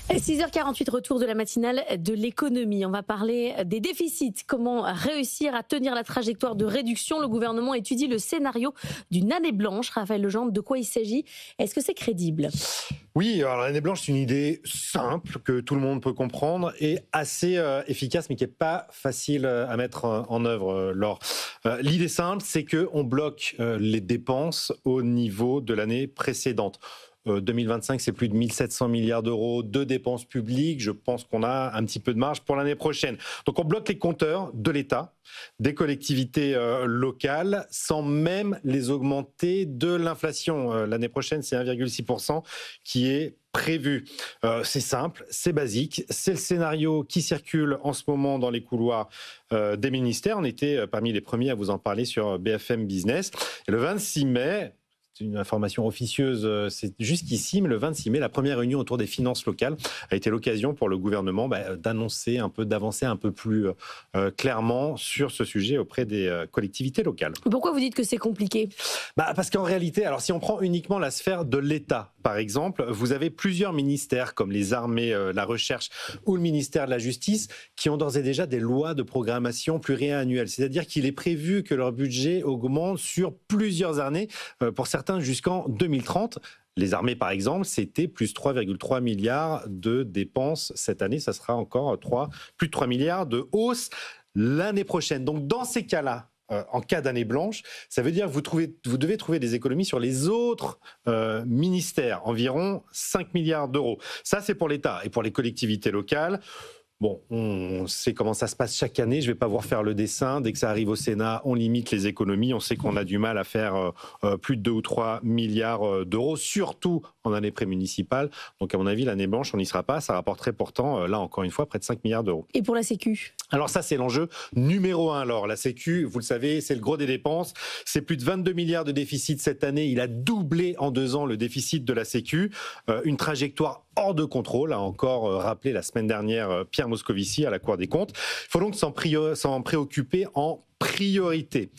6h48, retour de la matinale de l'économie. On va parler des déficits. Comment réussir à tenir la trajectoire de réduction? Le gouvernement étudie le scénario d'une année blanche. Raphaël Legendre, de quoi il s'agit? Est-ce que c'est crédible? Oui, alors l'année blanche, c'est une idée simple que tout le monde peut comprendre et assez efficace, mais qui n'est pas facile à mettre en œuvre, Laure. L'idée simple, c'est qu'on bloque les dépenses au niveau de l'année précédente. 2025, c'est plus de 1700 milliards d'euros de dépenses publiques. Je pense qu'on a un petit peu de marge pour l'année prochaine. Donc on bloque les compteurs de l'État, des collectivités locales, sans même les augmenter de l'inflation. L'année prochaine, c'est 1,6% qui est prévu. C'est simple, c'est basique. C'est le scénario qui circule en ce moment dans les couloirs des ministères. On était parmi les premiers à vous en parler sur BFM Business. Et le 26 mai... C'est une information officieuse, c'est jusqu'ici, mais le 26 mai, la première réunion autour des finances locales a été l'occasion pour le gouvernement d'annoncer d'avancer un peu plus clairement sur ce sujet auprès des collectivités locales. Pourquoi vous dites que c'est compliqué? Parce qu'en réalité, alors si on prend uniquement la sphère de l'État, par exemple, vous avez plusieurs ministères comme les armées, la recherche ou le ministère de la Justice qui ont d'ores et déjà des lois de programmation pluriannuelles. C'est-à-dire qu'il est prévu que leur budget augmente sur plusieurs années, pour certains jusqu'en 2030. Les armées, par exemple, c'était plus 3,3 milliards de dépenses cette année. Ça sera encore plus de 3 milliards de hausse l'année prochaine. Donc, dans ces cas-là, en cas d'année blanche, ça veut dire que vous devez trouver des économies sur les autres ministères, environ 5 milliards d'euros. Ça, c'est pour l'État. Et pour les collectivités locales, bon, on sait comment ça se passe chaque année. Je ne vais pas vous refaire le dessin. Dès que ça arrive au Sénat, on limite les économies. On sait qu'on a du mal à faire plus de 2 ou 3 milliards d'euros, surtout en année prémunicipale. Donc, à mon avis, l'année blanche, on n'y sera pas. Ça rapporterait pourtant, là, encore une fois, près de 5 milliards d'euros. Et pour la Sécu? Alors ça, c'est l'enjeu numéro 1. Alors, la Sécu, vous le savez, c'est le gros des dépenses. C'est plus de 22 milliards de déficit cette année. Il a doublé en 2 ans le déficit de la Sécu. Une trajectoire hors de contrôle, a encore rappelé la semaine dernière Pierre Moscovici à la Cour des comptes. Il faut donc s'en préoccuper en priorité.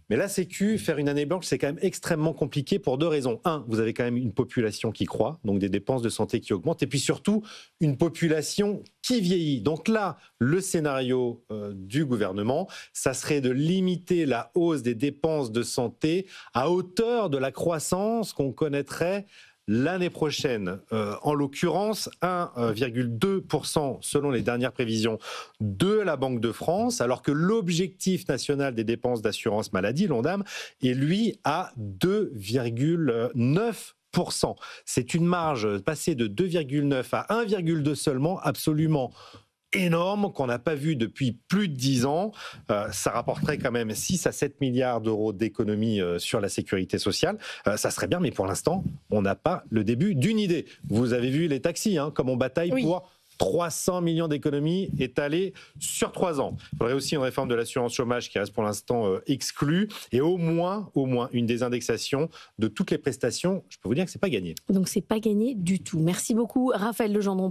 Mais la Sécu, faire une année blanche, c'est quand même extrêmement compliqué pour 2 raisons. 1, vous avez quand même une population qui croît, donc des dépenses de santé qui augmentent, et puis surtout, une population qui vieillit. Donc là, le scénario du gouvernement, ça serait de limiter la hausse des dépenses de santé à hauteur de la croissance qu'on connaîtrait l'année prochaine, en l'occurrence 1,2% selon les dernières prévisions de la Banque de France, alors que l'objectif national des dépenses d'assurance maladie, l'ONDAM, est lui à 2,9%. C'est une marge passée de 2,9 à 1,2 seulement, absolument énorme, qu'on n'a pas vu depuis plus de 10 ans. Ça rapporterait quand même 6 à 7 milliards d'euros d'économies sur la sécurité sociale. Ça serait bien, mais pour l'instant, on n'a pas le début d'une idée. Vous avez vu les taxis, comme on bataille pour 300 millions d'économies étalées sur 3 ans. Il faudrait aussi une réforme de l'assurance chômage qui reste pour l'instant exclue, et au moins une désindexation de toutes les prestations. Je peux vous dire que c'est pas gagné. Donc c'est pas gagné du tout. Merci beaucoup, Raphaël Legendre.